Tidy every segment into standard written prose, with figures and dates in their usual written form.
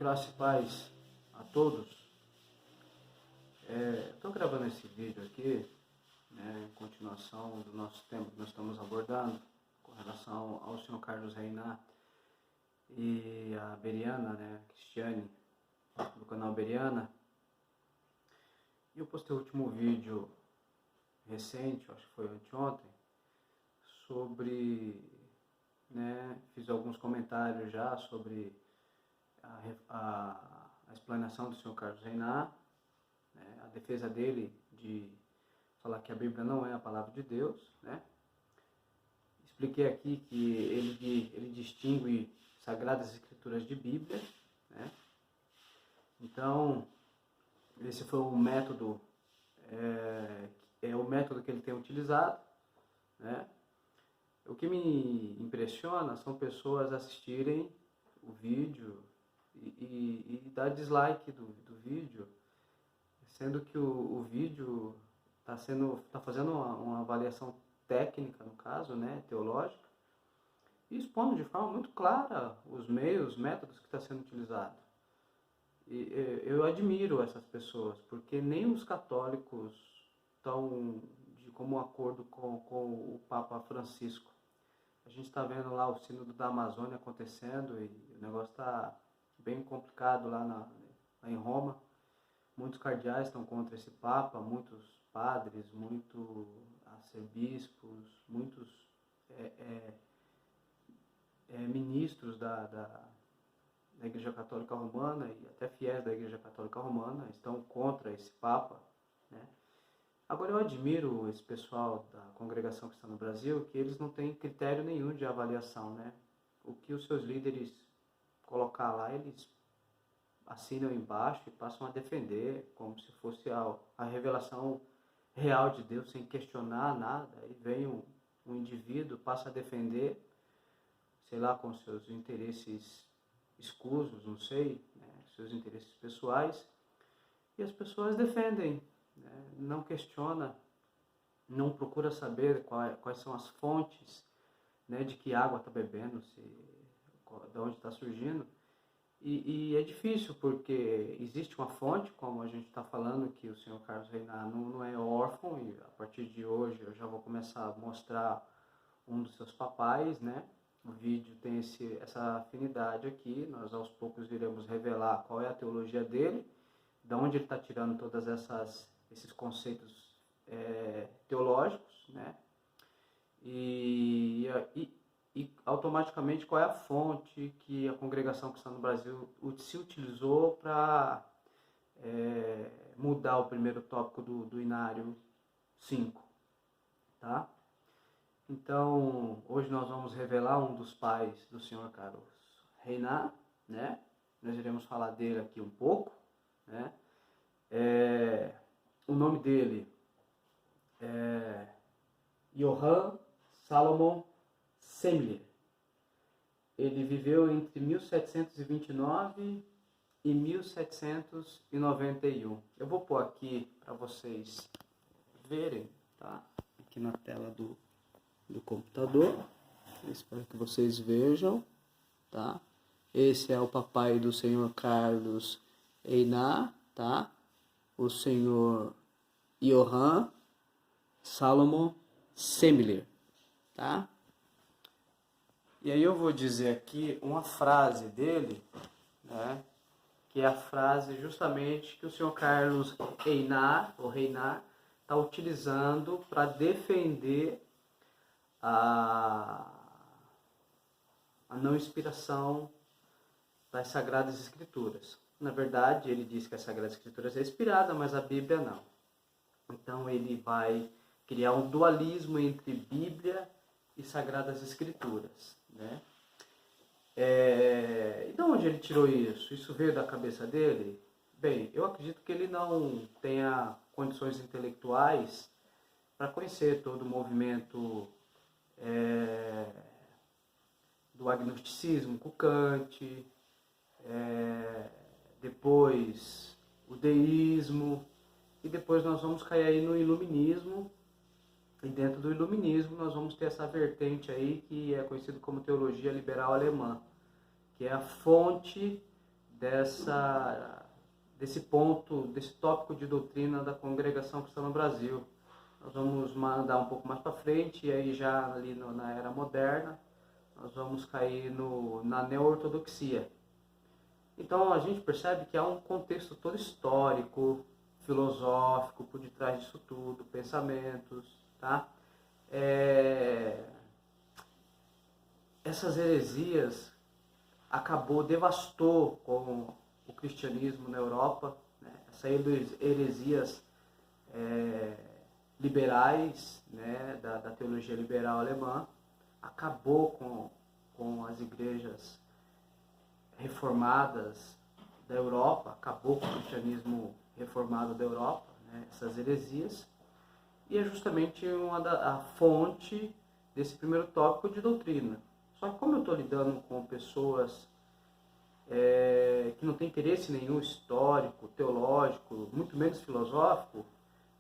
Graça e paz a todos. Estou gravando esse vídeo aqui, em continuação do nosso tema que nós estamos abordando com relação ao senhor Carlos Reinar e a Beriana, Cristiane, do canal Beriana. E eu postei o último vídeo recente, acho que foi anteontem, sobre, fiz alguns comentários já sobre a explanação do senhor Carlos Reinar, a defesa dele de falar que a Bíblia não é a palavra de Deus, Expliquei aqui que ele distingue Sagradas Escrituras de Bíblia, Então, esse foi o método, o método que ele tem utilizado, O que me impressiona são pessoas assistirem o vídeo e dar dislike do vídeo, sendo que o vídeo está fazendo uma avaliação técnica, no caso, teológica, e expondo de forma muito clara os métodos que está sendo utilizado. E eu admiro essas pessoas, porque nem os católicos estão de comum acordo com o Papa Francisco. A gente está vendo lá o sínodo da Amazônia acontecendo e o negócio está bem complicado lá em Roma. Muitos cardeais estão contra esse Papa, muitos padres, muitos arcebispos, muitos ministros da Igreja Católica Romana e até fiéis da Igreja Católica Romana estão contra esse Papa, Agora, eu admiro esse pessoal da congregação cristã no Brasil, que eles não têm critério nenhum de avaliação, O que os seus líderes colocar lá, eles assinam embaixo e passam a defender, como se fosse a revelação real de Deus, sem questionar nada. Aí vem um indivíduo, passa a defender, sei lá, com seus interesses escusos, não sei, seus interesses pessoais, e as pessoas defendem, não questiona, não procura saber quais são as fontes, de que água está bebendo, de onde está surgindo. E é difícil, porque existe uma fonte, como a gente está falando, que o senhor Carlos Reinar não é órfão, e a partir de hoje eu já vou começar a mostrar um dos seus papais, O vídeo tem essa afinidade aqui, nós aos poucos iremos revelar qual é a teologia dele, de onde ele está tirando todas esses conceitos teológicos, E automaticamente qual é a fonte que a congregação cristã no Brasil se utilizou para mudar o primeiro tópico do Inário 5, tá? Então, hoje nós vamos revelar um dos pais do senhor Carlos Reinar, Nós iremos falar dele aqui um pouco, O nome dele é Johann Salomon Semler. Ele viveu entre 1729 e 1791. Eu vou pôr aqui para vocês verem, tá? Aqui na tela do computador. Eu espero que vocês vejam, tá? Esse é o papai do senhor Carlos Reinar, tá? O senhor Johann Salomon Semler, tá? E aí eu vou dizer aqui uma frase dele, que é a frase justamente que o senhor Carlos Reinar está utilizando para defender a não inspiração das Sagradas Escrituras. Na verdade, ele diz que as Sagradas Escrituras é inspirada, mas a Bíblia não. Então ele vai criar um dualismo entre Bíblia e Sagradas Escrituras, E de onde ele tirou isso? Isso veio da cabeça dele? Bem, eu acredito que ele não tenha condições intelectuais para conhecer todo o movimento do agnosticismo com Kant, depois o deísmo, e depois nós vamos cair aí no iluminismo, e dentro do iluminismo nós vamos ter essa vertente aí que é conhecido como teologia liberal alemã, que é a fonte desse ponto, desse tópico de doutrina da congregação cristã no Brasil. Nós vamos mandar um pouco mais para frente, e aí já ali na era moderna, nós vamos cair na neo-ortodoxia. Então a gente percebe que há um contexto todo histórico, filosófico por detrás disso tudo, pensamentos, tá? Essas heresias devastou com o cristianismo na Europa, né? Essas heresias liberais, né? da teologia liberal alemã, acabou com as igrejas reformadas da Europa, acabou com o cristianismo reformado da Europa, né? Essas heresias, e é justamente a fonte desse primeiro tópico de doutrina. Só que como eu estou lidando com pessoas que não têm interesse nenhum histórico, teológico, muito menos filosófico,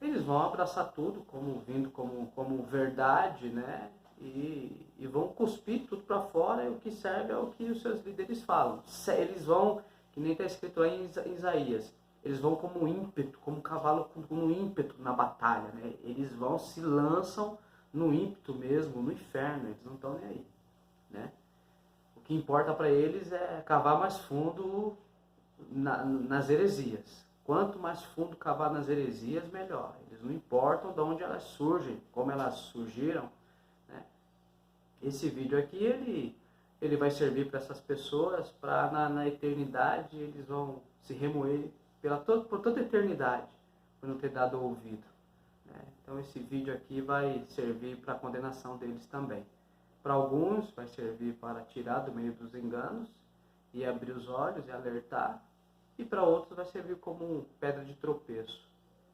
eles vão abraçar tudo como verdade, né? E vão cuspir tudo para fora, e o que serve é o que os seus líderes falam. Eles vão, que nem está escrito aí em Isaías, eles vão como ímpeto, como cavalo com ímpeto na batalha, né? Eles se lançam no ímpeto mesmo, no inferno, eles não estão nem aí, né? O que importa para eles é cavar mais fundo nas heresias. Quanto mais fundo cavar nas heresias, melhor. Eles não importam de onde elas surgem, como elas surgiram, né? Esse vídeo aqui, ele vai servir para essas pessoas, para na eternidade eles vão se remoer por toda a eternidade, por não ter dado ouvido, né? Então esse vídeo aqui vai servir para a condenação deles também. Para alguns vai servir para tirar do meio dos enganos e abrir os olhos e alertar, e para outros vai servir como pedra de tropeço,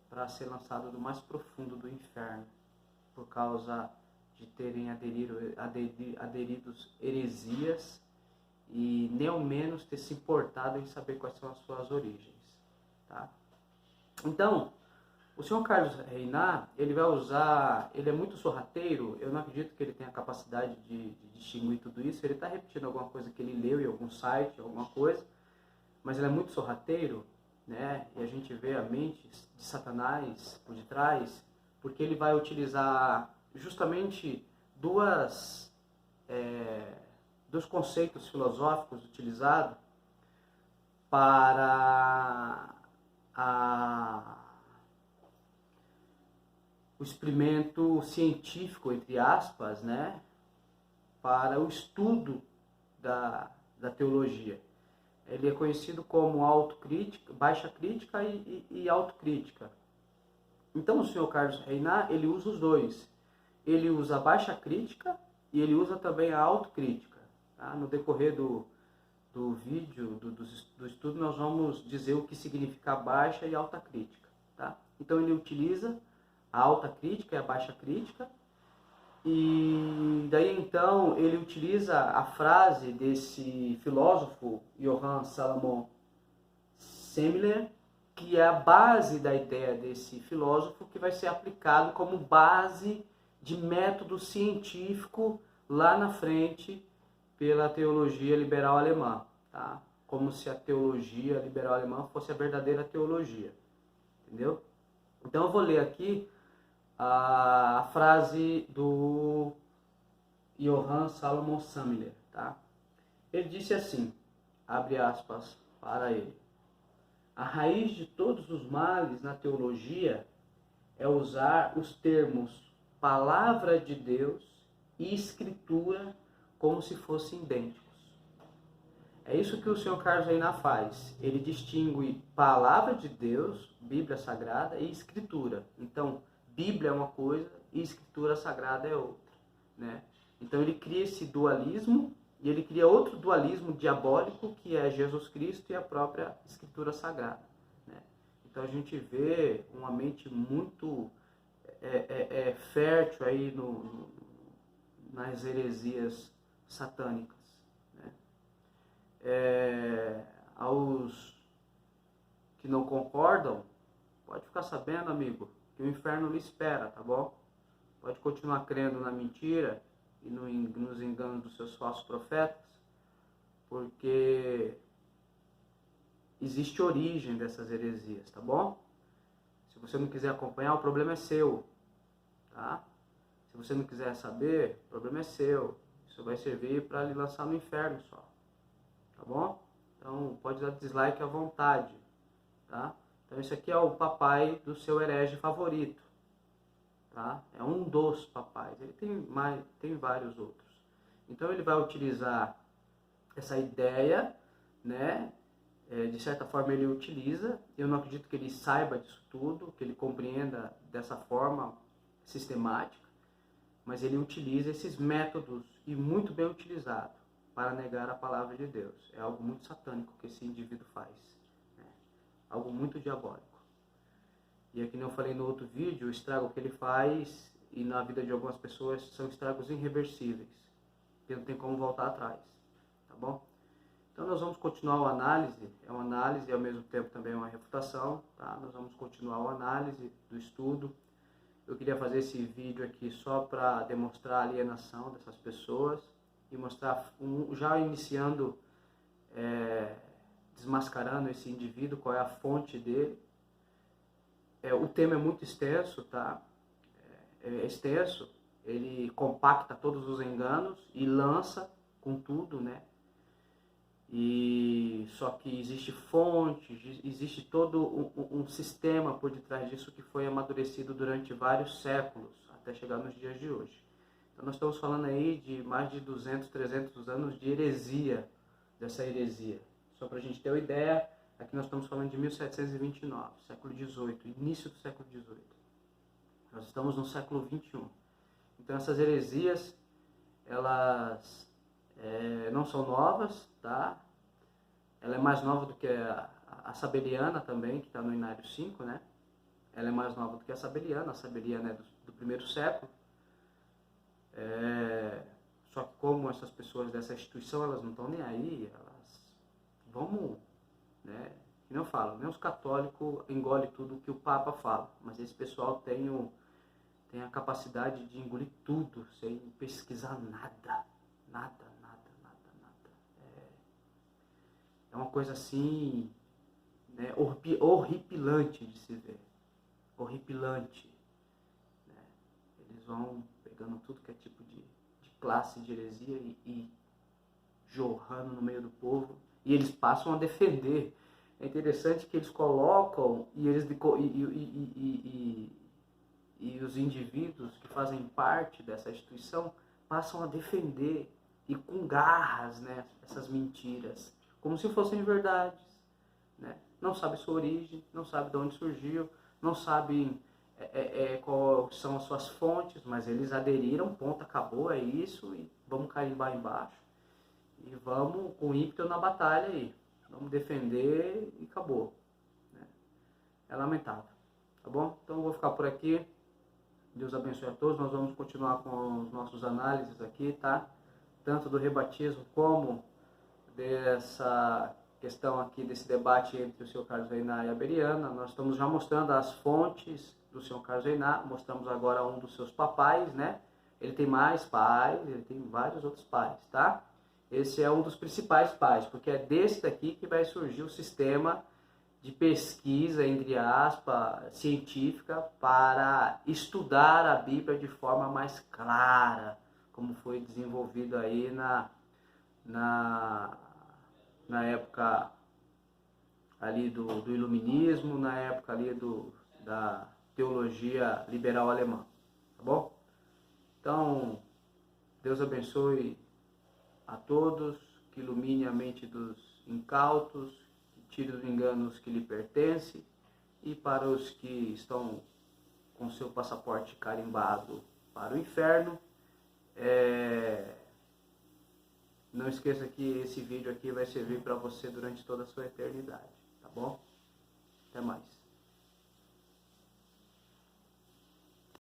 para ser lançado no mais profundo do inferno, por causa de terem aderidos heresias e nem ao menos ter se importado em saber quais são as suas origens, tá? Então, o senhor Carlos Reinar, ele é muito sorrateiro, eu não acredito que ele tenha a capacidade de distinguir tudo isso, ele está repetindo alguma coisa que ele leu em algum site, alguma coisa, mas ele é muito sorrateiro, né? E a gente vê a mente de Satanás por detrás, porque ele vai utilizar justamente dois conceitos filosóficos utilizados para o experimento científico, entre aspas, né? Para o estudo da teologia. Ele é conhecido como autocrítica, baixa crítica e autocrítica. Então o senhor Carlos Reinar, ele usa os dois. Ele usa a baixa crítica e ele usa também a autocrítica, tá? No decorrer do vídeo, do estudo, nós vamos dizer o que significa a baixa e a alta crítica, tá? Então ele utiliza a alta crítica e a baixa crítica, e daí então ele utiliza a frase desse filósofo Johann Salomon Semmler, que é a base da ideia desse filósofo, que vai ser aplicado como base de método científico lá na frente pela teologia liberal alemã, tá? Como se a teologia liberal alemã fosse a verdadeira teologia, entendeu? Então eu vou ler aqui a frase do Johann Salomon Semmler, tá? Ele disse assim, abre aspas para ele: a raiz de todos os males na teologia é usar os termos palavra de Deus e escritura como se fossem idênticos. É isso que o senhor Carlos Reinar faz. Ele distingue palavra de Deus, Bíblia Sagrada, e escritura. Então, Bíblia é uma coisa e escritura sagrada é outra, né? Então ele cria esse dualismo, e ele cria outro dualismo diabólico, que é Jesus Cristo e a própria escritura sagrada, né? Então a gente vê uma mente muito fértil aí nas heresias satânicas, né? Aos que não concordam, pode ficar sabendo, amigo, que o inferno lhe espera, tá bom? Pode continuar crendo na mentira e nos enganos dos seus falsos profetas, porque existe origem dessas heresias, tá bom? Se você não quiser acompanhar, o problema é seu, tá? Se você não quiser saber, o problema é seu. Isso vai servir para lhe lançar no inferno só, tá bom? Então, pode dar dislike à vontade, tá? Então, esse aqui é o papai do seu herege favorito, tá? É um dos papais. Ele tem vários outros. Então, ele vai utilizar essa ideia, né? De certa forma ele utiliza. Eu não acredito que ele saiba disso tudo, que ele compreenda dessa forma sistemática, mas ele utiliza esses métodos, e muito bem utilizado, para negar a palavra de Deus. É algo muito satânico que esse indivíduo faz, né? Algo muito diabólico. E aqui, como eu falei no outro vídeo, o estrago que ele faz, e na vida de algumas pessoas, são estragos irreversíveis, que não tem como voltar atrás, tá bom? Então nós vamos continuar a análise, é uma análise e ao mesmo tempo também uma refutação, tá? Nós vamos continuar a análise do estudo. Eu queria fazer esse vídeo aqui só para demonstrar a alienação dessas pessoas e mostrar, já iniciando, desmascarando esse indivíduo, qual é a fonte dele. O tema é muito extenso, tá? É extenso, ele compacta todos os enganos e lança com tudo, né? E só que existe fonte, existe todo um sistema por detrás disso que foi amadurecido durante vários séculos, até chegar nos dias de hoje. Então nós estamos falando aí de mais de 200, 300 anos de heresia, dessa heresia. Só para a gente ter uma ideia, aqui nós estamos falando de 1729, século XVIII, início do século XVIII. Nós estamos no século XXI. Então essas heresias, elas não são novas, tá? Ela é mais nova do que a sabeliana também, que está no Inário 5, né? Ela é mais nova do que a sabeliana é do primeiro século. Só que como essas pessoas dessa instituição, elas não estão nem aí, elas vamos, né? Como eu falo, nem os católicos engolem tudo que o Papa fala, mas esse pessoal tem a capacidade de engolir tudo, sem pesquisar nada. É uma coisa assim, né, horripilante de se ver. Horripilante. Né? Eles vão pegando tudo que é tipo de classe de heresia e jorrando no meio do povo. E eles passam a defender. É interessante que eles colocam e os indivíduos que fazem parte dessa instituição passam a defender e com garras, né, essas mentiras, como se fossem verdades, né? Não sabe sua origem, não sabe de onde surgiu, não sabem quais são as suas fontes, mas eles aderiram, ponto, acabou, é isso, e vamos carimbar embaixo, e vamos com ímpeto na batalha aí, vamos defender e acabou, né? É lamentável, tá bom? Então eu vou ficar por aqui, Deus abençoe a todos, nós vamos continuar com os nossos análises aqui, tá? Tanto do rebatismo como dessa questão aqui, desse debate entre o Sr. Carlos Reynar e a Beriana. Nós estamos já mostrando as fontes do Sr. Carlos Reynar, mostramos agora um dos seus papais, né? Ele tem mais pais, ele tem vários outros pais, tá? Esse é um dos principais pais, porque é desse daqui que vai surgir o sistema de pesquisa, entre aspas, científica, para estudar a Bíblia de forma mais clara, como foi desenvolvido aí na época ali do iluminismo, na época ali da teologia liberal alemã, tá bom? Então, Deus abençoe a todos, que ilumine a mente dos incautos, que tire os enganos que lhe pertencem, e para os que estão com seu passaporte carimbado para o inferno, não esqueça que esse vídeo aqui vai servir para você durante toda a sua eternidade, tá bom? Até mais.